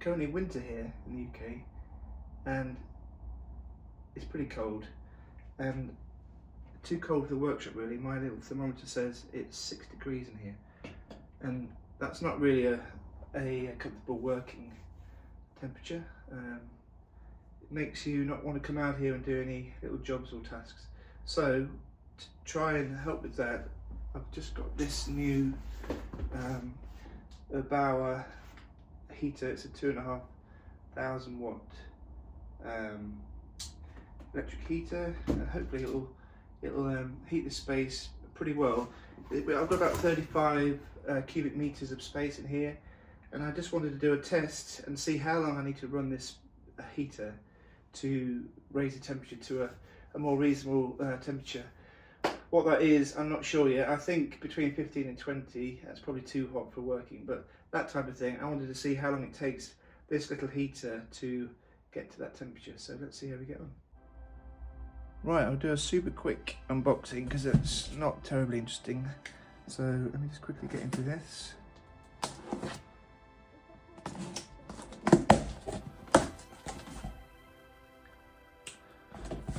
currently winter here in the UK, and it's pretty cold, and too cold for the workshop really. My little thermometer says it's 6 degrees in here, and that's not really a comfortable working temperature. It makes you not want to come out here and do any little jobs or tasks. So to try and help with that, I've just got this new Erbauer heater. It's a 2,500 watt electric heater, and hopefully it'll heat the space pretty well. I've got about 35 cubic meters of space in here, and I just wanted to do a test and see how long I need to run this heater to raise the temperature to a more reasonable temperature. What that is, I'm not sure yet. I think between 15 and 20, that's probably too hot for working, but that type of thing. I wanted to see how long it takes this little heater to get to that temperature. So let's see how we get on. Right, I'll do a super quick unboxing because it's not terribly interesting. So let me just quickly get into this.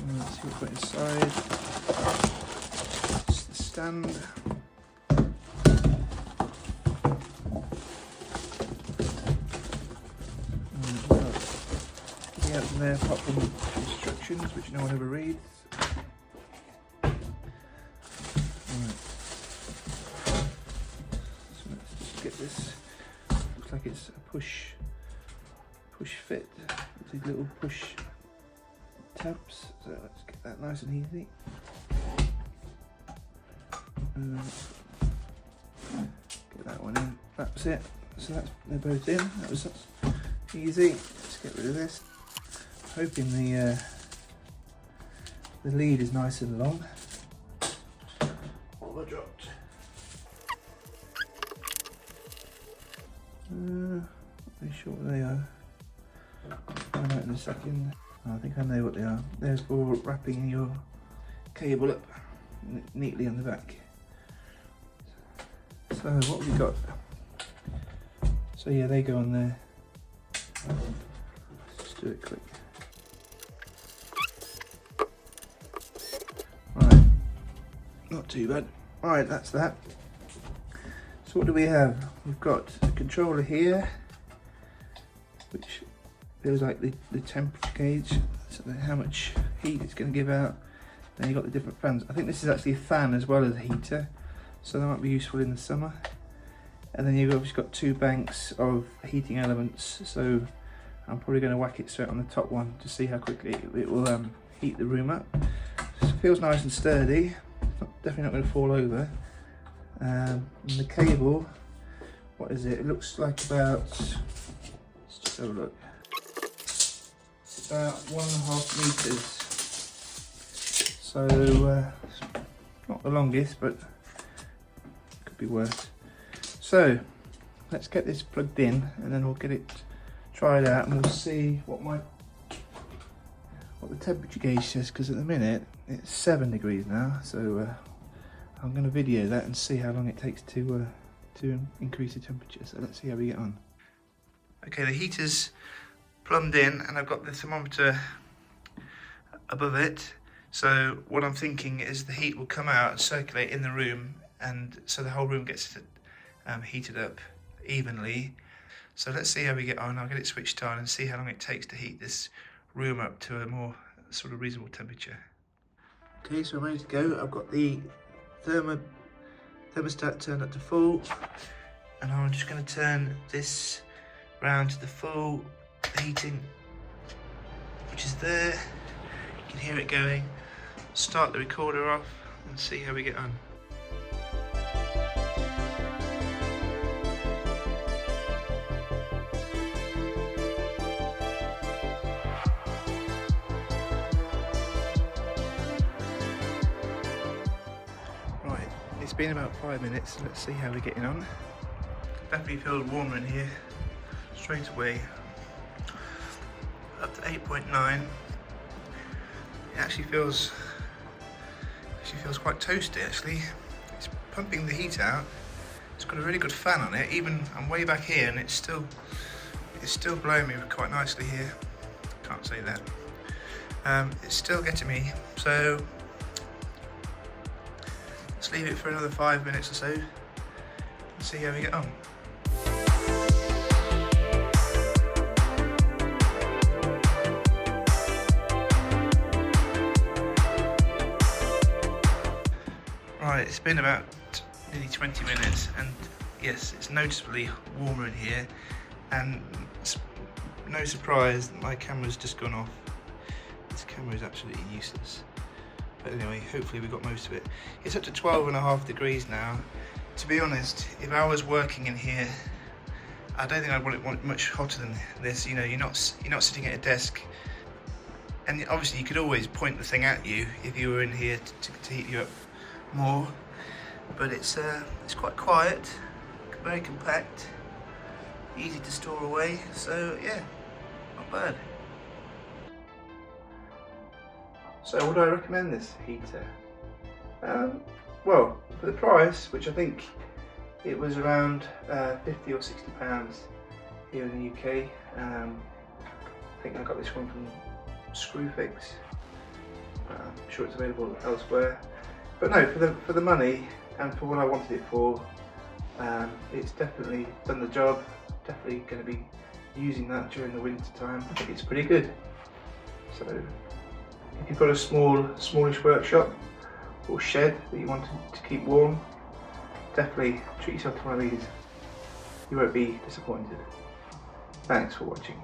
Let's see what's inside. Just the stand. Nothing else in there apart from instructions, which no one ever reads. Right. So let's just get this. Looks like it's a push fit. These little push tabs, so let's get that nice and easy. Get that one in. That's it. So they're both in. That's easy. Let's get rid of this. Hoping the lead is nice and long. What have I dropped? Not really sure what they are. I'll find out in a second. I think I know what they are. There's for wrapping your cable up neatly on the back. So what have we got? So yeah, they go on there. Let's just do it quick. Right, not too bad. Alright, that's that. So what do we have? We've got a controller here, which feels like the temperature gauge, so how much heat it's going to give out. Then you've got the different fans. I think this is actually a fan as well as a heater, so that might be useful in the summer. And then you've obviously got two banks of heating elements, so I'm probably going to whack it straight on the top one to see how quickly it will heat the room up. So it feels nice and sturdy, definitely not going to fall over. And the cable, what is it? It looks like about, let's just have a look. About 1.5 meters, so not the longest, but could be worse. So let's get this plugged in, and then we'll get it tried out, and we'll see what the temperature gauge says. Because at the minute it's 7 degrees now, so I'm going to video that and see how long it takes to increase the temperature. So let's see how we get on. Okay, the heater's plumbed in, and I've got the thermometer above it. So what I'm thinking is the heat will come out and circulate in the room, and so the whole room gets heated up evenly. So let's see how we get on. I'll get it switched on and see how long it takes to heat this room up to a more sort of reasonable temperature. Okay, so I'm ready to go. I've got the thermostat turned up to full, and I'm just going to turn this round to the full heating, which is there. You can hear it going. Start the recorder off and see how we get on. Right, it's been about 5 minutes, so let's see how we're getting on. Definitely feels warmer in here straight away. Up to 8.9. It actually feels quite toasty actually. It's pumping the heat out. It's got a really good fan on it. Even I'm way back here and it's It's still blowing me quite nicely here. Can't say that. It's still getting me, so let's leave it for another 5 minutes or so and see how we get on. Right, it's been about nearly 20 minutes and yes, it's noticeably warmer in here, and it's no surprise that my camera's just gone off. This camera is absolutely useless. But anyway, hopefully we got most of it. It's up to 12.5 degrees now. To be honest, if I was working in here, I don't think I'd want it much hotter than this. You know, you're not sitting at a desk, and obviously you could always point the thing at you if you were in here to heat you up more. But it's quite quiet, very compact, easy to store away. So yeah, not bad. So would I recommend this heater? Well, for the price, which I think it was around 50 or 60 pounds here in the UK. I think I got this one from Screwfix. I'm sure it's available elsewhere. But no, for the money and for what I wanted it for, it's definitely done the job. Definitely going to be using that during the winter time. I think it's pretty good. So if you've got a smallish workshop or shed that you want to keep warm, definitely treat yourself to one of these. You won't be disappointed. Thanks for watching.